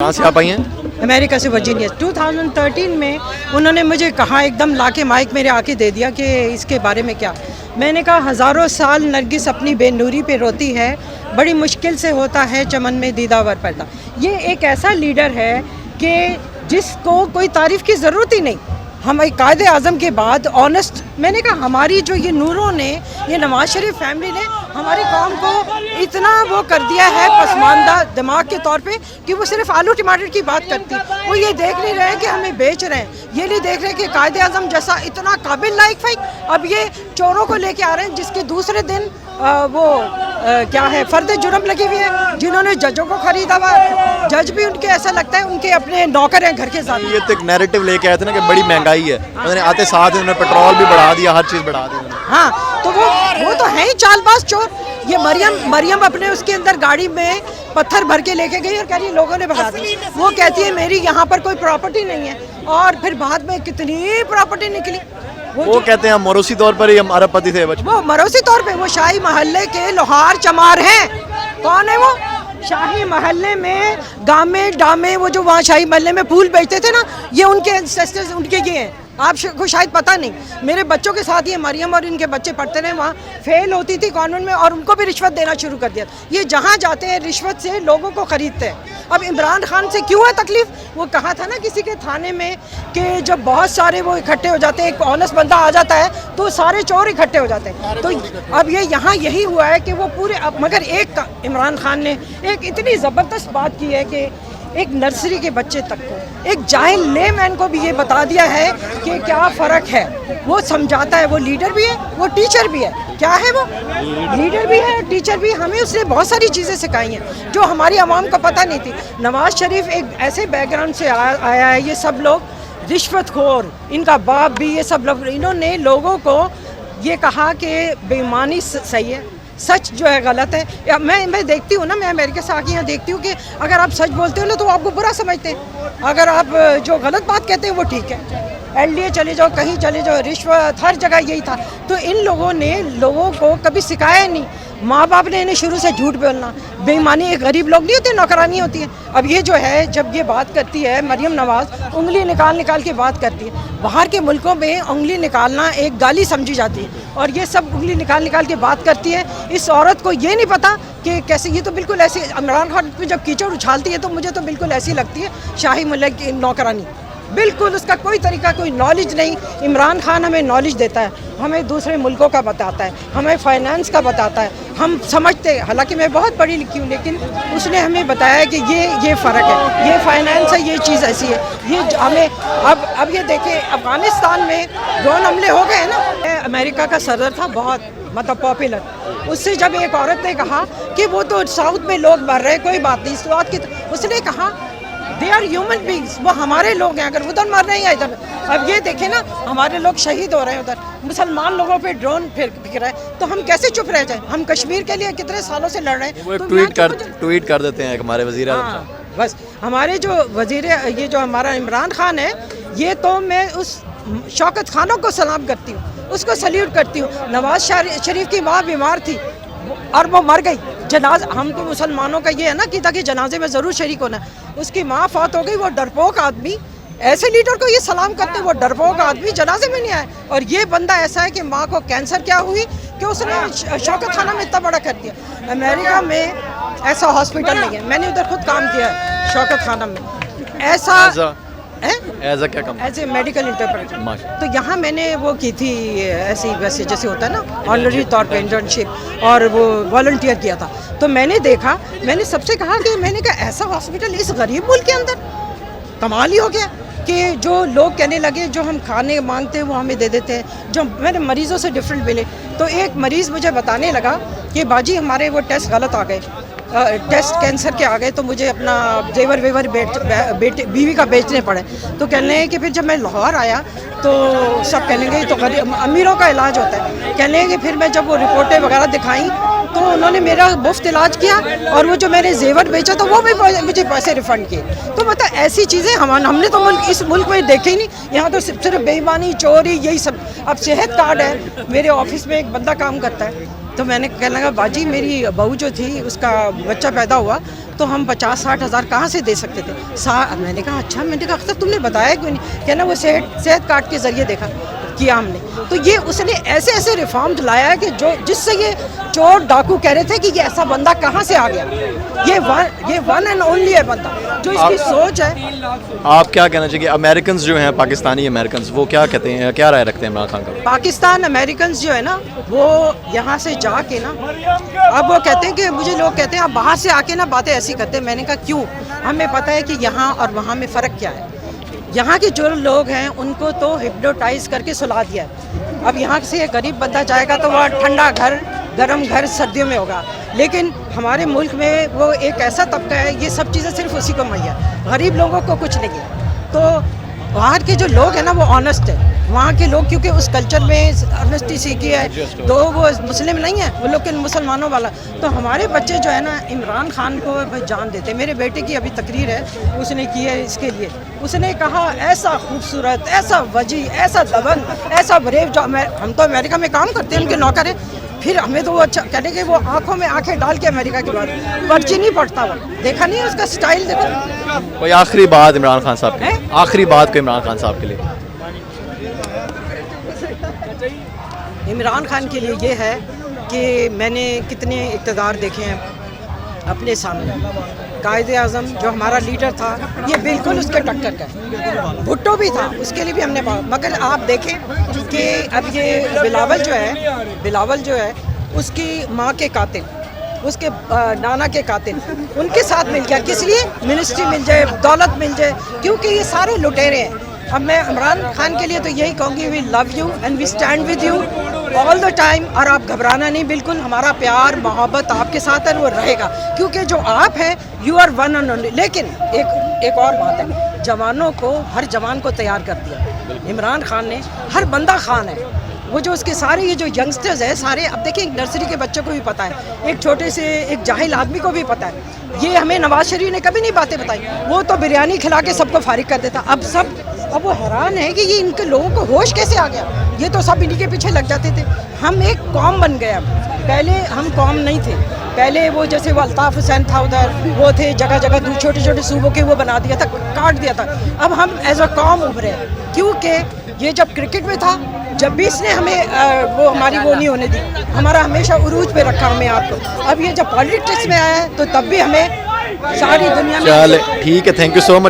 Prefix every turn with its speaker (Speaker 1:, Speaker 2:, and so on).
Speaker 1: کہاں سے آپ آئی ہیں؟
Speaker 2: امریکہ سے ورجینیا 2013 میں انہوں نے مجھے کہا ایک دم لا کے مائک میرے آ کے دے دیا کہ اس کے بارے میں کیا. میں نے کہا ہزاروں سال نرگس اپنی بے نوری پہ روتی ہے, بڑی مشکل سے ہوتا ہے چمن میں دیدہ ور پیدا. یہ ایک ایسا لیڈر ہے کہ جس کو کوئی تعریف کی ضرورت ہی نہیں. ہم قائد اعظم کے بعد آنیسٹ, میں نے کہا ہماری جو یہ نوروں نے, یہ نواز شریف فیملی نے ہماری قوم کو اتنا وہ کر دیا ہے پسماندہ دماغ کے طور پہ کہ وہ صرف آلو ٹماٹر کی بات کرتی. وہ یہ دیکھ نہیں رہے کہ ہمیں بیچ رہے ہیں, یہ نہیں دیکھ رہے کہ قائد اعظم جیسا اتنا قابل لائق فائق اب یہ چوروں کو لے کے آ رہے ہیں جس کے دوسرے دن وہ کیا ہے فرد جرم لگی ہوئی ہے, جنہوں نے ججوں کو خریدا ہوا. جج بھی ان کے ایسا لگتا ہے ان کے اپنے نوکر ہیں گھر کے ساتھ.
Speaker 1: یہ تو ایک نیریٹو لے کے آئے تھے نا کہ بڑی مہنگائی ہے, انہوں نے آتے ساتھ انہوں نے پیٹرول بھی بڑھا دیا, ہر چیز بڑھا دی.
Speaker 2: ہاں تو وہ تو ہیں ہی چال باز چور. یہ مریم اپنے اس کے اندر گاڑی میں پتھر بھر کے لے کے گئی اور کہہ رہی لوگوں نے بھگا دی. وہ کہتی ہے میری یہاں پر کوئی پراپرٹی نہیں ہے, اور پھر بعد میں کتنی پراپرٹی نکلی.
Speaker 1: وہ کہتے ہیں موروثی طور پر ہی ہم ارب پتی تھے.
Speaker 2: وہ موروثی طور پہ وہ شاہی محلے کے لوہار چمار ہیں. کون ہے وہ؟ شاہی محلے میں گامے ڈامے, وہ جو وہاں شاہی محلے میں پھول بیچتے تھے نا, یہ ان کے انسیسٹرز ان کے یہ ہیں. آپ کو شاید پتہ نہیں, میرے بچوں کے ساتھ یہ مریم اور ان کے بچے پڑھتے رہے, وہاں فیل ہوتی تھی کانوینٹ میں اور ان کو بھی رشوت دینا شروع کر دیا. یہ جہاں جاتے ہیں رشوت سے لوگوں کو خریدتے ہیں. اب عمران خان سے کیوں ہے تکلیف؟ وہ کہا تھا نا کسی کے تھانے میں کہ جب بہت سارے وہ اکٹھے ہو جاتے ہیں, ایک آنیسٹ بندہ آ جاتا ہے تو سارے چور اکٹھے ہو جاتے ہیں. تو اب یہ یہاں یہی ہوا ہے کہ وہ پورے, مگر ایک عمران خان نے ایک اتنی زبردست بات کی ہے کہ ایک نرسری کے بچے تک کو, ایک جاہل لے مین کو بھی یہ بتا دیا ہے کہ کیا فرق ہے. وہ سمجھاتا ہے, وہ لیڈر بھی ہے, وہ ٹیچر بھی ہے. کیا ہے وہ؟ لیڈر بھی ہے, ٹیچر بھی. ہمیں اس نے بہت ساری چیزیں سکھائی ہیں جو ہماری عوام کو پتہ نہیں تھی. نواز شریف ایک ایسے بیک گراؤنڈ سے آیا ہے. یہ سب لوگ رشوت خور, ان کا باپ بھی, یہ سب لوگ, انہوں نے لوگوں کو یہ کہا کہ بے ایمانی صحیح ہے, سچ جو ہے غلط ہے. میں دیکھتی ہوں نا, میں امریکہ سے آ کے یہاں دیکھتی ہوں کہ اگر آپ سچ بولتے ہو نا تو آپ کو برا سمجھتے ہیں, اگر آپ جو غلط بات کہتے ہیں وہ ٹھیک ہے. ایل ڈی اے چلے جاؤ, کہیں چلے جاؤ, رشوت ہر جگہ یہی تھا. تو ان لوگوں نے لوگوں کو کبھی سکھایا نہیں. ماں باپ نے انہیں شروع سے جھوٹ بولنا, بے ایمانی. غریب لوگ نہیں ہوتے, نوکرانی ہوتی ہے. اب یہ جو ہے جب یہ بات کرتی ہے مریم نواز, انگلی نکال کے بات کرتی ہے. باہر کے ملکوں میں انگلی نکالنا ایک گالی سمجھی جاتی ہے, اور یہ سب انگلی نکال کے بات کرتی ہے. اس عورت کو یہ نہیں پتا کہ کیسے, یہ تو بالکل ایسی عمران خان پہ جب کیچڑ اچھالتی ہے تو مجھے تو بالکل ایسی لگتی ہے شاہی ملک کی نوکرانی. بالکل اس کا کوئی طریقہ, کوئی نالج نہیں. عمران خان ہمیں نالج دیتا ہے, ہمیں دوسرے ملکوں کا بتاتا ہے, ہمیں فائنانس کا بتاتا ہے. ہم سمجھتے ہیں, حالانکہ میں بہت پڑھی لکھی ہوں, لیکن اس نے ہمیں بتایا کہ یہ فرق ہے, یہ فائنانس ہے, یہ چیز ایسی ہے. یہ ہمیں اب یہ دیکھیں افغانستان میں ڈرون حملے ہو گئے نا. امریکہ کا صدر تھا بہت مطلب پاپولر, اس سے جب ایک عورت نے کہا کہ وہ تو ساؤتھ میں لوگ مر رہے, کوئی بات نہیں, سوات کی, اس نے کہا دے آر ہیومن بینگس, وہ ہمارے لوگ ہیں, اگر ادھر مر رہے ہیں یا ادھر. اب یہ دیکھیں نا, ہمارے لوگ شہید ہو رہے ہیں ادھر, مسلمان لوگوں پہ ڈرون پھینک رہا ہے, تو ہم کیسے چپ رہ جائیں؟ ہم کشمیر کے لیے کتنے سالوں سے لڑ رہے ہیں.
Speaker 1: وہ ٹویٹ کر دیتے ہیں ہمارے وزیر اعظم.
Speaker 2: بس ہمارے جو یہ جو ہمارا عمران خان ہے, یہ تو میں اس شوکت خانوں کو سلام کرتی ہوں, اس کو سلیوٹ کرتی ہوں. نواز شریف کی ماں بیمار تھی اور وہ مر گئی. ہم کو مسلمانوں کا یہ ہے نا کہ تاکہ جنازے میں ضرور شریک ہونا ہے. اس کی ماں فوت ہو گئی, وہ ڈرپوک آدمی, ایسے لیڈر کو یہ سلام کرتے, وہ ڈرپوک آدمی جنازے میں نہیں آئے. اور یہ بندہ ایسا ہے کہ ماں کو کینسر کیا ہوئی کہ اس نے شوکت خانہ میں اتنا بڑا کر دیا. امریکہ میں ایسا ہاسپٹل نہیں ہے, میں نے ادھر خود کام کیا ہے شوکت خانہ میں. ایسا ایز اے میڈیکل انٹرپریٹر. تو یہاں میں نے وہ کی تھی ایسی ویسے جیسے ہوتا ہے نا آنرری طور پہ انٹرنشپ, اور وہ والنٹیئر کیا تھا. تو میں نے دیکھا, میں نے سب سے کہا کہ میں نے کہا ایسا ہاسپٹل اس غریب ملک کے اندر, کمال ہی ہو گیا. کہ جو لوگ کہنے لگے جو ہم کھانے مانگتے ہیں وہ ہمیں دے دیتے ہیں. جو میں نے مریضوں سے ڈفرینٹ ملے, تو ایک مریض مجھے بتانے لگا کہ باجی ہمارے وہ ٹیسٹ غلط آ گئے, ٹیسٹ کینسر کے آ گئے, تو مجھے اپنا زیور بیوی کا بیچنے پڑے. تو کہنے لگے کہ پھر جب میں لاہور آیا تو سب کہنے لگے تو غریب امیروں کا علاج ہوتا ہے. کہنے لگے کہ پھر میں جب وہ رپورٹیں وغیرہ دکھائیں تو انہوں نے میرا مفت علاج کیا, اور وہ جو میں نے زیور بیچا تو وہ بھی مجھے پیسے ریفنڈ کیے. تو مطلب ایسی چیزیں ہم نے تو اس ملک میں دیکھے ہی نہیں. یہاں تو صرف بے ایمانی, چوری, یہی سب. اب صحت کارڈ ہے, میرے آفس میں ایک بندہ کام کرتا ہے, تو میں نے کہنے لگا باجی میری بہو جو تھی اس کا بچہ پیدا ہوا تو ہم 50-60 ہزار کہاں سے دے سکتے تھے. میں نے کہا اچھا. میں نے کہا اختر تم نے بتایا کیوں نہیں؟ کہنا وہ صحت کارڈ کے ذریعے دیکھا کیا ہم نے. تو یہ اس نے ایسے ایسے ریفارمز لایا ہے کہ جس سے یہ چور ڈاکو کہہ رہے تھے کہ یہ ایسا بندہ کہاں سے آ گیا. یہ ون اینڈ اونلی ہے بندہ جو اس کی سوچ ہے.
Speaker 1: آپ کیا کہنا چاہیے امریکنز جو ہیں پاکستانی امریکنز وہ کیا کہتے ہیں, کیا رائے رکھتے ہیں عمران خان کا؟
Speaker 2: پاکستان امریکنز جو ہے نا وہ یہاں سے جا کے نا اب وہ کہتے ہیں کہ مجھے لوگ کہتے ہیں آپ باہر سے آ کے نا باتیں ایسی کرتے ہیں. میں نے کہا کیوں؟ ہمیں پتہ ہے کہ یہاں اور وہاں میں فرق کیا ہے. یہاں کے جو لوگ ہیں ان کو تو ہپنوٹائز کر کے سلا دیا ہے. اب یہاں سے غریب بندہ جائے گا تو وہ ٹھنڈا گھر گرم گھر سردیوں میں ہوگا, لیکن ہمارے ملک میں وہ ایک ایسا طبقہ ہے یہ سب چیزیں صرف اسی کو مہیا, غریب لوگوں کو کچھ نہیں ہے. تو وہاں کے جو لوگ ہیں نا وہ آنیسٹ ہیں. وہاں کے لوگ کیونکہ اس کلچر میں آنیسٹی سیکھی ہے تو وہ مسلم نہیں ہیں وہ لوگ مسلمانوں والا. تو ہمارے بچے جو ہے نا عمران خان کو جان دیتے. میرے بیٹے کی ابھی تقریر ہے اس نے کی ہے اس کے لیے. اس نے کہا ایسا خوبصورت, ایسا وجی, ایسا دبنگ, ایسا بریو. جو ہم تو امریکہ میں کام کرتے ہیں ان کے نوکر ہیں, پھر ہمیں تو وہ اچھا کہنے کہ وہ آنکھوں میں آنکھیں ڈال کے امریکہ کی بات پرچی نہیں پڑتا. وہ دیکھا نہیں اس کا سٹائل دیکھا.
Speaker 1: کوئی آخری بات عمران خان صاحب کے, آخری بات کوئی عمران خان صاحب کے لیے؟
Speaker 2: عمران خان کے لیے یہ ہے کہ میں نے کتنے اقتدار دیکھے ہیں اپنے سامنے. قائد اعظم جو ہمارا لیڈر تھا یہ بالکل اس کے ٹکر کا ہے. بھٹو بھی تھا اس کے لیے بھی ہم نے بات, مگر آپ دیکھیں کہ اب یہ بلاول جو ہے اس کی ماں کے قاتل, اس کے نانا کے قاتل ان کے ساتھ مل گیا. کس لیے؟ منسٹری مل جائے, دولت مل جائے, کیونکہ یہ سارے لٹیرے ہیں. اب میں عمران خان کے لیے تو یہی کہوں گی we love you and we stand with you all the time. اور آپ گھبرانا نہیں, بالکل ہمارا پیار محبت آپ کے ساتھ ہے, وہ رہے گا کیونکہ جو آپ ہیں you are one and only. لیکن ایک اور بات ہے, جوانوں کو ہر جوان کو تیار کر دیا عمران خان نے. ہر بندہ خان ہے وہ, جو اس کے سارے یہ جو ینگسٹرز ہیں سارے. اب دیکھیں ایک نرسری کے بچے کو بھی پتہ ہے, ایک چھوٹے سے ایک جاہل آدمی کو بھی پتہ ہے. یہ ہمیں نواز شریف نے کبھی نہیں باتیں بتائی, وہ تو بریانی کھلا کے سب کو فارغ کر دیتا. اب وہ حیران ہے کہ یہ ان کے لوگوں کو ہوش کیسے آ گیا. یہ تو سب انہی کے پیچھے لگ جاتے تھے. ہم ایک قوم بن گئے. پہلے ہم قوم نہیں تھے. پہلے وہ جیسے وہ الطاف حسین تھا ادھر, وہ تھے جگہ جگہ چھوٹے چھوٹے صوبوں کے وہ بنا دیا تھا, کاٹ دیا تھا. اب ہم ایز اے قوم ابھرے کیونکہ یہ جب کرکٹ میں تھا جب بھی اس نے ہمیں وہ ہماری وہ نہیں ہونے دی, ہمارا ہمیشہ عروج پہ رکھا ہمیں آپ کو. اب یہ جب پالیٹکس میں آیا ہے تو تب بھی ہمیں ساری دنیا میں.
Speaker 1: چلے ٹھیک ہے, تھینک یو سو مچ.